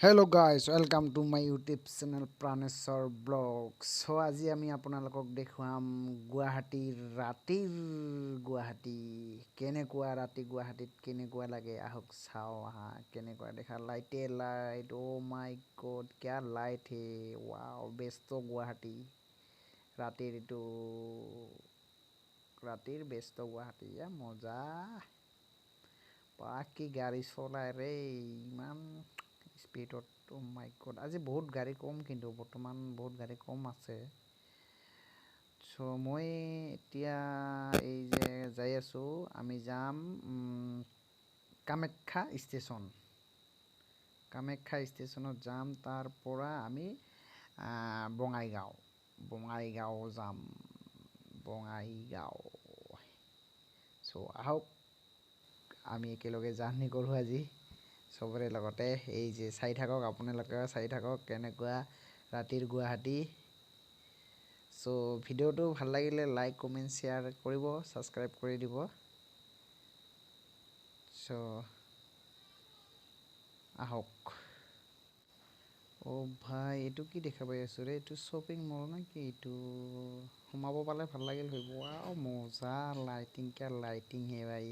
Hello guys, welcome to my YouTube channel Praneshwar Vlogs. So আজি আমি আপোনালোকক দেখুৱাম গুৱাহাটীৰ ৰাতিৰ গুৱাহাটী কেনেকুৱা ৰাতি গুৱাহাটীত কেনেকুৱা লাগে আহক চাও আহা কেনেকুৱা দেখা লাইট ও মাই গড क्या लाइट है वाओ ব্যস্ত গুৱাহাটী ৰাতিৰ ব্যস্ত গুৱাহাটী মজা বাকি গাড়ী চলাই ৰে ইমান স্পীডত ও মাই গড আজি বহুত গাড়ী কম কিন্তু বৰ্তমান বহুত গাড়ী কম আছে সো মই এতিয়া এই যে যাই আছো আমি যাম কামাখ্যা ষ্টেচনত যাম তাৰ পৰা আমি বঙাইগাঁও যাম বঙাইগাঁও সো আহক আমি একেলগে জাৰ্নি কৰো আজি সবৰে লগতে এই যে চাই থাকক আপোনালোকে চাই থাকক কেনেকুৱা ৰাতিৰ গুৱাহাটী সো ভিডিওটো ভাল লাগিলে লাইক কমেন্ট শেয়াৰ কৰিব সাবস্ক্ৰাইব কৰি দিব সো আহক ও ভাই এটো কি দেখা পাই আছো ৰে এটো শপিং মল নাকি এটো সোমাব পালে ভাল লাগিল হইব ওয়াও মজা লাইটিং কে লাইটিং হে ভাই